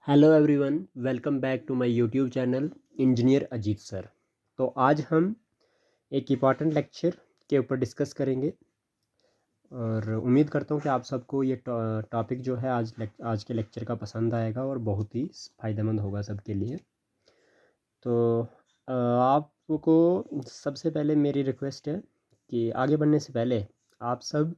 Hello everyone, welcome back to my YouTube channel engineer Ajit sir. तो आज हम एक इम्पॉर्टेंट लेक्चर के ऊपर डिस्कस करेंगे और उम्मीद करता हूँ कि आप सबको ये टॉपिक जो है आज के लेक्चर का पसंद आएगा और बहुत ही फ़ायदेमंद होगा सबके लिए। तो आपको सबसे पहले मेरी रिक्वेस्ट है कि आगे बढ़ने से पहले आप सब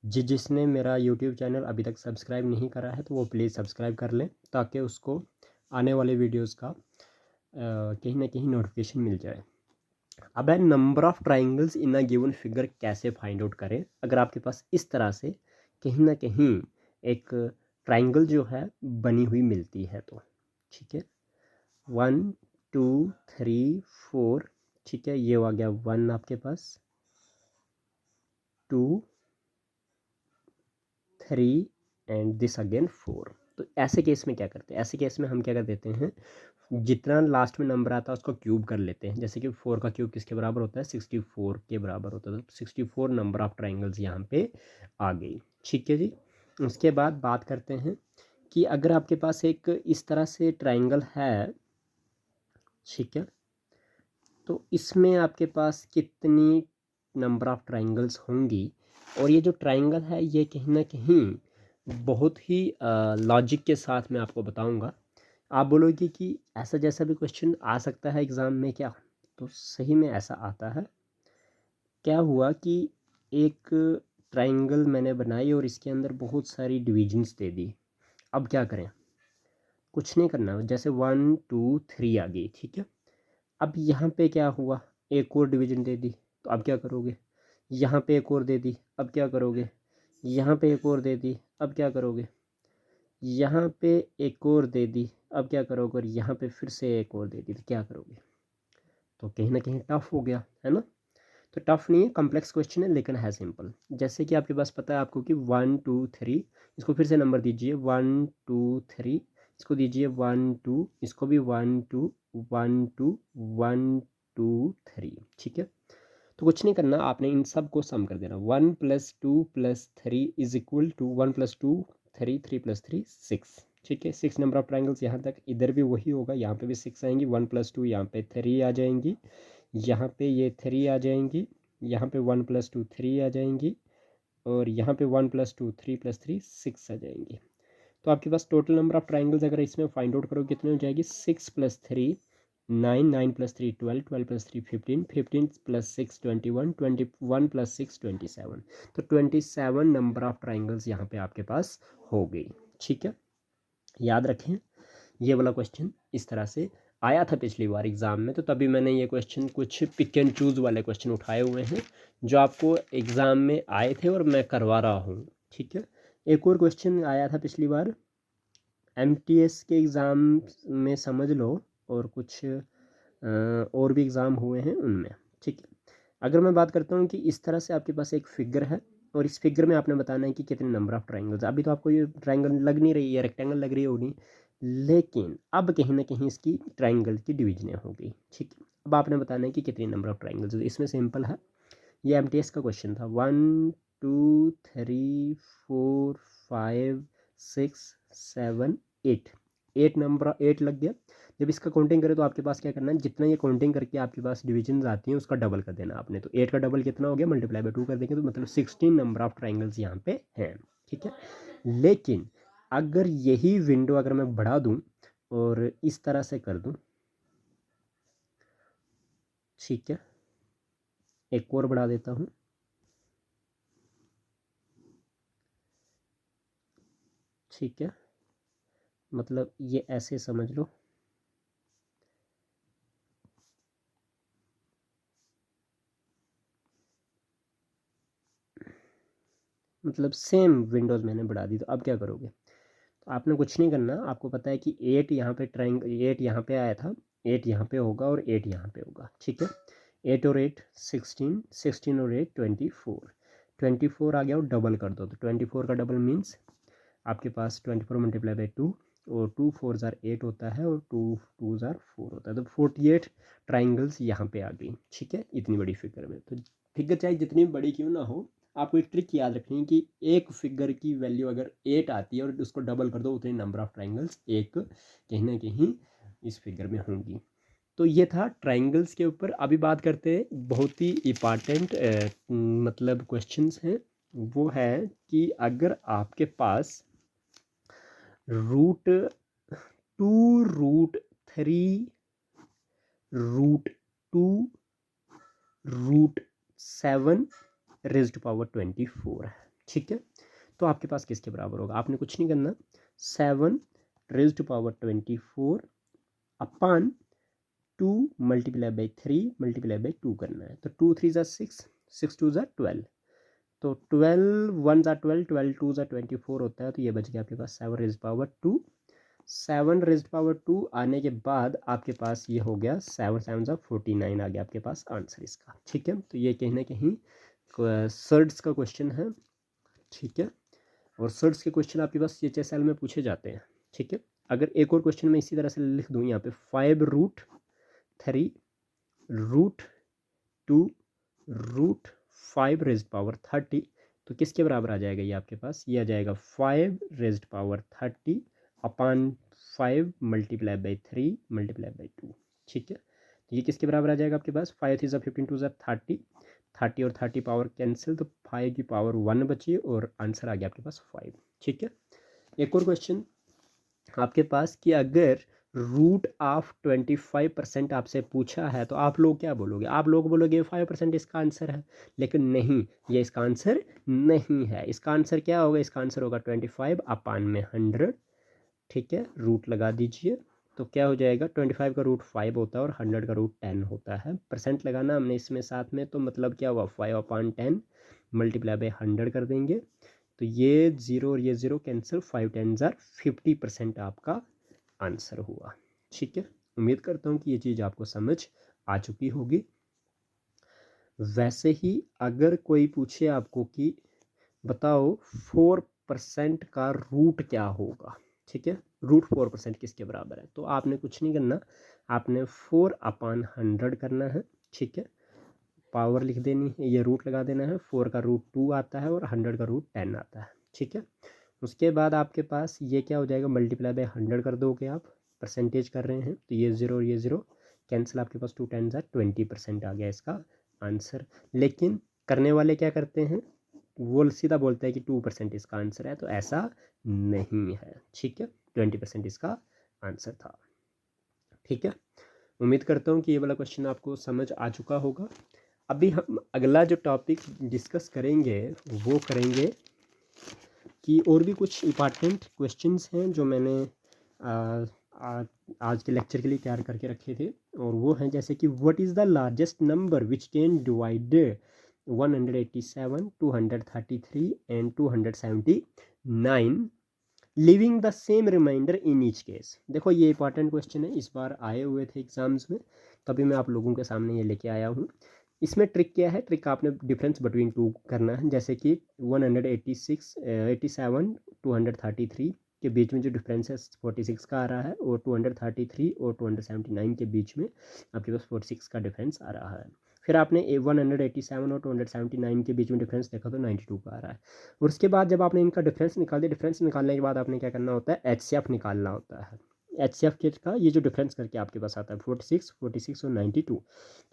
जिसने मेरा यूट्यूब चैनल अभी तक सब्सक्राइब नहीं करा है तो वो प्लीज़ सब्सक्राइब कर लें ताकि उसको आने वाले वीडियोस का कहीं ना कहीं नोटिफिकेशन मिल जाए। अब है number of triangles in a given figure कैसे फाइंड आउट करें अगर आपके पास इस तरह से कहीं ना कहीं एक ट्राइंगल जो है बनी हुई मिलती है तो ठीक है। 1 2 3 4 ठीक है, ये आ गया 1 आपके पास, 2 3 एंड दिस अगेन 4। तो ऐसे केस में क्या करते हैं, ऐसे केस में हम क्या कर देते हैं, जितना लास्ट में नंबर आता है उसको क्यूब कर लेते हैं। जैसे कि 4 का क्यूब किसके बराबर होता है, 64 के बराबर होता है। तो 64 नंबर ऑफ ट्राइंगल्स यहाँ पे आ गई। ठीक है जी। उसके बाद बात करते हैं कि अगर आपके पास एक इस तरह से ट्राइंगल है, ठीक है, तो इसमें आपके पास कितनी नंबर ऑफ ट्राइंगल्स होंगी। और ये जो ट्राइंगल है ये कहीं ना कहीं बहुत ही लॉजिक के साथ मैं आपको बताऊंगा। आप बोलोगे कि ऐसा जैसा भी क्वेश्चन आ सकता है एग्ज़ाम में क्या, तो सही में ऐसा आता है। क्या हुआ कि एक ट्राइंगल मैंने बनाई और इसके अंदर बहुत सारी डिविजन्स दे दी। अब क्या करें, कुछ नहीं करना, जैसे 1 2 3 आ गई, ठीक है। अब यहाँ पे क्या हुआ, एक और डिवीजन दे दी, तो अब क्या करोगे, यहाँ पे एक और दे दी, अब क्या करोगे, यहाँ पे एक और दे दी, अब क्या करोगे, यहाँ पे एक और दे दी, अब क्या करोगे, और यहाँ पे फिर से एक और दे दी, तो क्या करोगे। तो कहीं ना कहीं टफ हो गया है ना। तो टफ नहीं है, कॉम्प्लेक्स क्वेश्चन है लेकिन है सिंपल। जैसे कि आपके पास पता है आपको कि 1 2 3, इसको फिर से नंबर दीजिए 1 2 3, इसको दीजिए 1 2, इसको भी 1 2 1 2 1 2 3, ठीक है। तो कुछ नहीं करना, आपने इन सब को सम कर देना। 1 + 2 + 3 इज इक्वल टू 1 + 2 3, 3 + 3 6, ठीक है। 6 नंबर ऑफ ट्राइंगल्स यहाँ तक, इधर भी वही होगा, यहाँ पे भी 6 आएंगी। 1 + 2 यहाँ पे 3 आ जाएंगी, यहाँ पे ये 3 आ जाएंगी, यहाँ पे 1 + 2 3 आ जाएंगी, और यहाँ पे 1 + 2 3 + 3 6 आ जाएंगी। तो आपके पास टोटल नंबर ऑफ ट्राइंगल्स अगर इसमें फाइंड आउट करो कितने हो जाएगी, 6 + 3 9, 9 + 3 12, 12 + 3 15, 15 + 6 21, 21 + 6 27। तो 27 नंबर ऑफ ट्राइंगल्स यहाँ पे आपके पास हो गई, ठीक है। याद रखें, ये वाला क्वेश्चन इस तरह से आया था पिछली बार एग्ज़ाम में, तो तभी मैंने ये क्वेश्चन कुछ पिक एंड चूज़ वाले क्वेश्चन उठाए हुए हैं जो आपको एग्ज़ाम में आए थे और मैं करवा रहा हूँ, ठीक है। एक और क्वेश्चन आया था पिछली बार एमटीएस के एग्ज़ाम में, समझ लो, और कुछ और भी एग्ज़ाम हुए हैं उनमें, ठीक है। अगर मैं बात करता हूँ कि इस तरह से आपके पास एक फिगर है और इस फिगर में आपने बताना है कि कितने नंबर ऑफ ट्राइंगल्स। अभी तो आपको ये ट्राइंगल लग नहीं रही है, रेक्टेंगल लग रही होगी, लेकिन अब कहीं ना कहीं इसकी ट्राइंगल की डिवीजनें हो गई, ठीक है। अब आपने बताना है कि कितने नंबर ऑफ ट्राइंगल्स। इसमें सिंपल है, ये एमटीएस का क्वेश्चन था। 1 2 3 4 5 6 7 8, 8 नंबर, 8 लग गया। जब इसका काउंटिंग करें तो आपके पास क्या करना है, जितना ये काउंटिंग करके आपके पास डिविजन आती हैं उसका डबल कर देना आपने। तो 8 का डबल कितना हो गया, मल्टीप्लाई बाय 2 कर देंगे, तो मतलब 16 नंबर ऑफ ट्राइंगल्स यहाँ पे हैं, ठीक है। लेकिन अगर यही विंडो अगर मैं बढ़ा दूँ और इस तरह से कर दूँ, ठीक है, एक और बढ़ा देता हूँ, ठीक है, मतलब ये ऐसे समझ लो, मतलब सेम विंडोज़ मैंने बढ़ा दी। तो अब क्या करोगे, तो आपने कुछ नहीं करना, आपको पता है कि 8 यहाँ पे 8 यहाँ पे आया था, 8 यहाँ पे होगा और 8 यहाँ पे होगा, ठीक है। 8 और 8 16, 16 और 8 24, 24 आ गया और डबल कर दो। तो 24 का डबल मीन्स आपके पास 24 मल्टीप्लाई बाई 2, और 2 4 ज़ार 8 होता है और 2 2 ज़ार 4 होता है। तो 48 ट्राइंगल्स यहाँ पे आ गई, ठीक है, इतनी बड़ी फिगर में। तो फिगर चाहे जितनी बड़ी क्यों ना हो, आपको एक ट्रिक याद रखनी है कि एक फिगर की वैल्यू अगर 8 आती है और उसको डबल कर दो, उतने नंबर ऑफ ट्राइंगल्स एक कहीं ना कहीं इस फिगर में होंगी। तो ये था ट्राइंगल्स के ऊपर। अभी बात करते हैं, बहुत ही इम्पॉर्टेंट मतलब क्वेश्चंस हैं। वो है कि अगर आपके पास root 2 root 3 root 2 root 7 raised power 24 है, ठीक है। तो आपके पास किसके बराबर होगा? आपने कुछ नहीं करना, 7 raised power 24 upon 2 multiply by 3 multiply by 2 करना है। तो 2 3 ज़ा 6, 6 2 ज़ा 12, तो 12 1 ज़ा 12, 12 2 ज़ा 24 होता है। तो ये बच गया आपके पास 7 रेज्ड पावर 2। 7 रेज्ड पावर 2 आने के बाद आपके पास ये हो गया 7 7 ज़ा 49 आ गया आपके पास आंसर इसका, ठीक है। तो ये कहीं ना कहीं सर्ड्स का क्वेश्चन है, ठीक है। और सर्ड्स के क्वेश्चन आपके पास CHSL में पूछे जाते हैं, ठीक है। अगर एक और क्वेश्चन मैं इसी तरह से लिख दूँ यहाँ पे, 5 root 3 root 2 root 5 raised power 30, तो किसके बराबर आ जाएगा ये आपके पास? ये आ जाएगा 5 raised power 30 upon 5 multiply by 3 multiply by 2, ठीक है। तो ये किसके बराबर आ जाएगा आपके पास? 5 3 ज़ा 15 2 ज़ा 30, 30 और 30 पावर कैंसिल, तो 5 की पावर 1 बची और आंसर आ गया आपके पास 5, ठीक है। एक और क्वेश्चन आपके पास कि अगर रूट ऑफ 25% आपसे पूछा है तो आप लोग क्या बोलोगे? आप लोग बोलोगे 5% इसका आंसर है, लेकिन नहीं, ये इसका आंसर नहीं है। इसका आंसर क्या होगा? इसका आंसर होगा 25 अपान में 100, ठीक है। रूट लगा दीजिए, तो क्या हो जाएगा? 25 का रूट 5 होता है और 100 का रूट 10 होता है। परसेंट लगाना हमने इसमें साथ में, तो मतलब क्या हुआ? 5 अपान 10 मल्टीप्लाई बाई 100 कर देंगे, तो ये 0 और ये 0 कैंसिल, 5 10 ज़ार 50% आपका आंसर हुआ, ठीक है। उम्मीद करता हूँ कि ये चीज़ आपको समझ आ चुकी होगी। वैसे ही अगर कोई पूछे आपको कि बताओ 4% का रूट क्या होगा, ठीक है, रूट 4% किसके बराबर है, तो आपने कुछ नहीं करना, आपने 4 अपान 100 करना है, ठीक है। पावर लिख देनी है, ये रूट लगा देना है। 4 का रूट 2 आता है और 100 का रूट 10 आता है, ठीक है। उसके बाद आपके पास ये क्या हो जाएगा? मल्टीप्लाई बाई 100 कर दोगे आप, परसेंटेज कर रहे हैं, तो ये 0 और ये 0 कैंसिल, आपके पास 2 10 ज़ा 20% आ गया इसका आंसर। लेकिन करने वाले क्या करते हैं? वो सीधा बोलते हैं कि 2% इसका आंसर है, तो ऐसा नहीं है, ठीक है। 20% इसका आंसर था, ठीक है। उम्मीद करता हूँ कि ये वाला क्वेश्चन आपको समझ आ चुका होगा। अभी हम अगला जो टॉपिक डिस्कस करेंगे वो करेंगे कि और भी कुछ इम्पॉर्टेंट क्वेश्चंस हैं जो मैंने आज के लेक्चर के लिए तैयार करके रखे थे, और वो हैं जैसे कि what is the largest number which can divide 187 233 and 279 leaving the same remainder in each case. देखो ये इंपॉर्टेंट क्वेश्चन है, इस बार आए हुए थे एग्जाम्स में, तभी मैं आप लोगों के सामने ये लेके आया हूँ। इसमें ट्रिक क्या है? ट्रिक आपने डिफरेंस बिटवीन टू करना है, जैसे कि 186 87 233 के बीच में जो डिफरेंस है 46 का आ रहा है, और 233 और 279 के बीच में आपके पास 46 का डिफरेंस आ रहा है। फिर आपने 187 और 279 के बीच में डिफरेंस देखा तो 92 का आ रहा है। और उसके बाद जब आपने इनका डिफरेंस निकाल दिया, डिफरेंस निकालने के बाद आपने क्या करना होता है? HCF निकालना होता है। HCF के का ये जो डिफरेंस करके आपके पास आता है 46 46 और 92,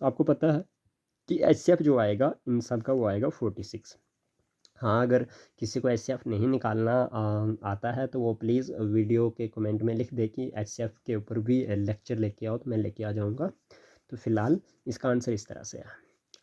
तो आपको पता है कि HCF जो आएगा इन सब का वो आएगा 46। हाँ, अगर किसी को HCF नहीं निकालना आता है तो वो प्लीज़ वीडियो के कमेंट में लिख दे कि HCF के ऊपर भी लेक्चर लेके आओ, तो मैं लेके आ जाऊँगा। तो फिलहाल इसका आंसर इस तरह से है।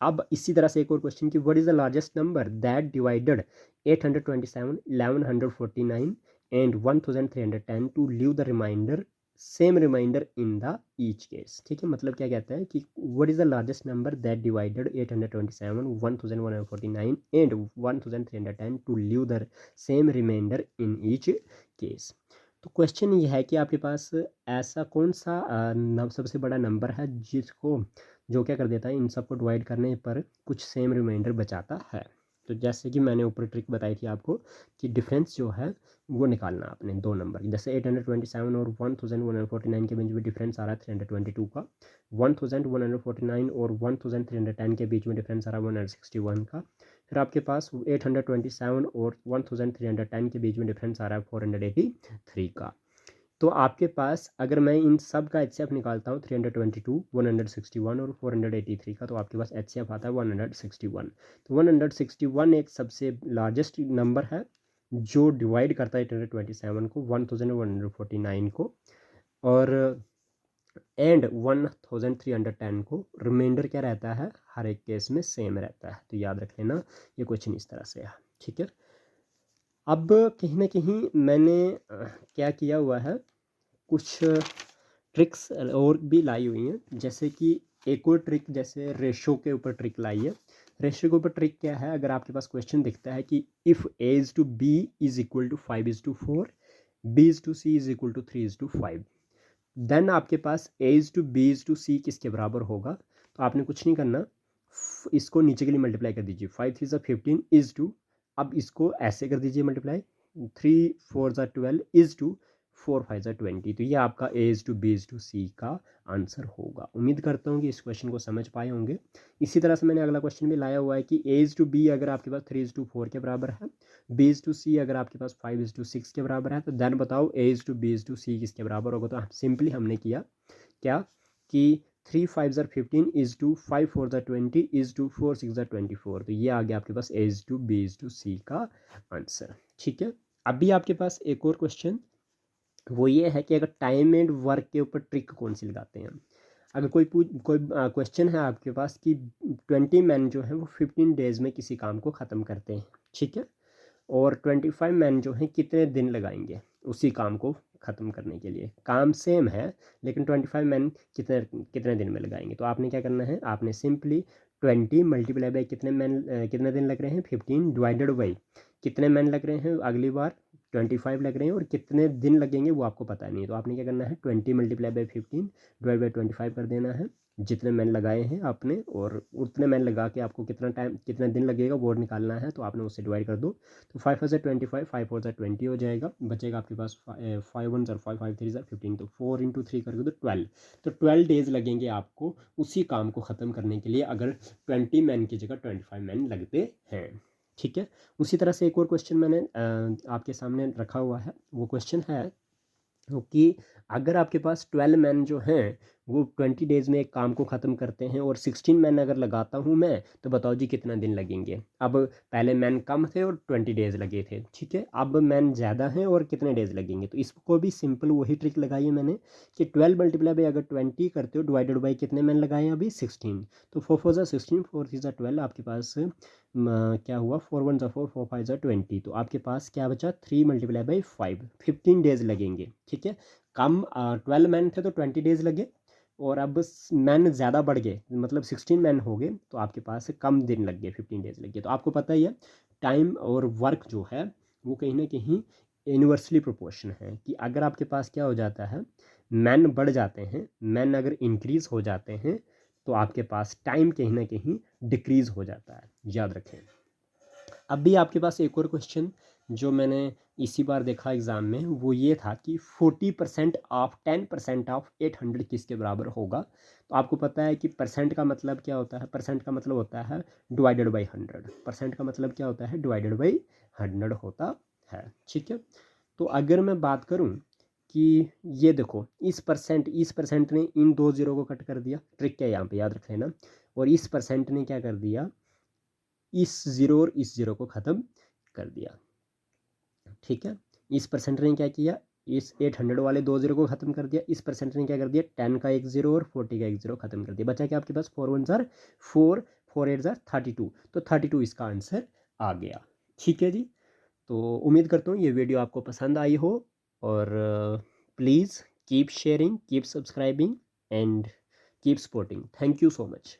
अब इसी तरह से एक और क्वेश्चन कि what is the largest number that divided 827 1149 and 1310 to leave the remainder same remainder in the each case, ठीक है। मतलब क्या कहता है कि what is the largest number that divided 827 1149 and 1310 to leave the same remainder in each case. तो question ये है कि आपके पास ऐसा कौन सा सबसे बड़ा नंबर है जिसको जो क्या कर देता है, इन सबको डिवाइड करने पर कुछ सेम रिमाइंडर बचाता है। तो जैसे कि मैंने ऊपर ट्रिक बताई थी आपको कि डिफरेंस जो है वो निकालना आपने दो नंबर, जैसे 827 और 1149 के बीच में डिफरेंस आ रहा है 322 का, 1149 और 1310 के बीच में डिफरेंस आ रहा है 161 का, फिर आपके पास 827 और 1310 के बीच में डिफरेंस आ रहा है 483 का। तो आपके पास अगर मैं इन सब का HCF निकालता हूँ 322, 161 और 483 का, तो आपके पास HCF आता है 161। तो 161 एक सबसे लार्जेस्ट नंबर है जो डिवाइड करता है 827 को, 1149 को और एंड 1310 को। रिमाइंडर क्या रहता है, हर एक केस में सेम रहता है। तो याद रख लेना, ये क्वेश्चन इस तरह से है, ठीक है। अब कहीं ना कहीं मैंने क्या किया हुआ है, कुछ ट्रिक्स और भी लाई हुई हैं, जैसे कि एक और ट्रिक जैसे रेशो के ऊपर ट्रिक लाई है। रेशो के ऊपर ट्रिक क्या है, अगर आपके पास क्वेश्चन दिखता है कि if A is to B is equal to 5:4, B is to C is equal to 3:5, then आपके पास A is to B is to C किसके बराबर होगा। तो आपने कुछ नहीं करना, इसको नीचे के लिए मल्टीप्लाई कर दीजिए, 5 3 15 इज़ टू, अब इसको ऐसे कर दीजिए मल्टीप्लाई, 3 4 12 इज़ टू 4 5 20। तो ये आपका A is to B is to C का आंसर होगा। उम्मीद करता हूँ कि इस क्वेश्चन को समझ पाए होंगे। इसी तरह से मैंने अगला क्वेश्चन भी लाया हुआ है कि A इज़ टू B अगर आपके पास 3:4 के बराबर है, B इज़ टू C अगर आपके पास 5:6 के बराबर है, तो देन बताओ A is to B is to C किसके बराबर होगा। तो सिंपली हमने किया क्या कि 3 5 15 इज़ टू 5 4 20 इज़ टू 4 6 24। तो ये आ गया आपके पास A is to B is to C का आंसर, ठीक है। अभी आपके पास एक और क्वेश्चन, वो ये है कि अगर टाइम एंड वर्क के ऊपर ट्रिक कौन सी लगाते हैं। अगर कोई क्वेश्चन है आपके पास कि 20 मैन जो है वो 15 डेज में किसी काम को ख़त्म करते हैं, ठीक है, और 25 मैन जो हैं कितने दिन लगाएंगे उसी काम को ख़त्म करने के लिए। काम सेम है लेकिन 25 मैन कितने कितने दिन में लगाएंगे। तो आपने क्या करना है, आपने सिंपली 20 मल्टीप्लाई बाई कितने मैन कितने दिन लग रहे हैं 15 डिवाइडेड बाई कितने मैन लग रहे हैं अगली बार 25 लग रहे हैं, और कितने दिन लगेंगे वो आपको पता नहीं है। तो आपने क्या करना है 20 मल्टीप्लाई बाई 15 डिवाइड बाई 25 कर देना है, जितने मैन लगाए हैं आपने, और उतने मैन लगा के आपको कितना टाइम कितना दिन लगेगा वो निकालना है। तो आपने उससे डिवाइड कर दो, तो 5 4 25, 5 4 20 हो जाएगा, बचेगा आपके पास 5 1 5 5 3 15, तो 4 इंटू 3 करके तो 12। तो 12 डेज लगेंगे आपको उसी काम को ख़त्म करने के लिए अगर 20 मैन की जगह 25 मैन लगते हैं, ठीक है। उसी तरह से एक और क्वेश्चन मैंने आपके सामने रखा हुआ है। वो क्वेश्चन है कि अगर आपके पास 12 मैन जो हैं वो 20 डेज़ में एक काम को ख़त्म करते हैं और 16 मैन अगर लगाता हूँ मैं, तो बताओ जी कितना दिन लगेंगे। अब पहले मैन कम थे और 20 डेज़ लगे थे, ठीक है, अब मैन ज़्यादा हैं और कितने डेज़ लगेंगे। तो इसको भी सिंपल वही ट्रिक लगाई है मैंने कि 12 मल्टीप्लाई बाई अगर 20 करते हो डिवाइडेड बाई कितने मैन लगाए हैं अभी 16, तो 4 4 16, 4 3 12, आपके पास क्या हुआ 4 1 4 4 5 20। तो आपके पास क्या बचा 3 मल्टीप्लाई बाई 5, 15 डेज़ लगेंगे, ठीक है। कम 12 मैन थे तो 20 डेज़ लगे, और अब मैन ज़्यादा बढ़ गए मतलब 16 मैन हो गए, तो आपके पास कम दिन लग गए 15 डेज़ लग गए। तो आपको पता ही है टाइम और वर्क जो है वो कहीं ना कहीं यूनिवर्सली प्रोपोर्शन है, कि अगर आपके पास क्या हो जाता है मैन बढ़ जाते हैं, मैन अगर इंक्रीज़ हो जाते हैं, तो आपके पास टाइम कहीं ना कहीं डिक्रीज़ हो जाता है, याद रखें। अब भी आपके पास एक और क्वेश्चन जो मैंने इसी बार देखा एग्ज़ाम में, वो ये था कि 40% ऑफ 10% ऑफ 800 किसके बराबर होगा। तो आपको पता है कि परसेंट का मतलब क्या होता है, परसेंट का मतलब होता है डिवाइडेड बाई 100, परसेंट का मतलब क्या होता है डिवाइडेड बाई 100 होता है, ठीक है। तो अगर मैं बात करूं कि ये देखो इस परसेंट ने इन दो जीरो को कट कर दिया, ट्रिक क्या है यहाँ पे याद रख लेना, और इस परसेंट ने क्या कर दिया इस ज़ीरो और इस ज़ीरो को ख़त्म कर दिया, ठीक है। इस परसेंट ने क्या किया इस 800 वाले दो जीरो को ख़त्म कर दिया, इस परसेंट ने क्या कर दिया 10 का एक जीरो और 40 का एक जीरो ख़त्म कर दिया। बचा क्या आपके पास 4 1 ज़ार 4, 4 8 ज़ार 32, तो 32 इसका आंसर आ गया, ठीक है जी। तो उम्मीद करता हूँ ये वीडियो आपको पसंद आई हो, और please keep sharing, keep subscribing and keep supporting. Thank you so much.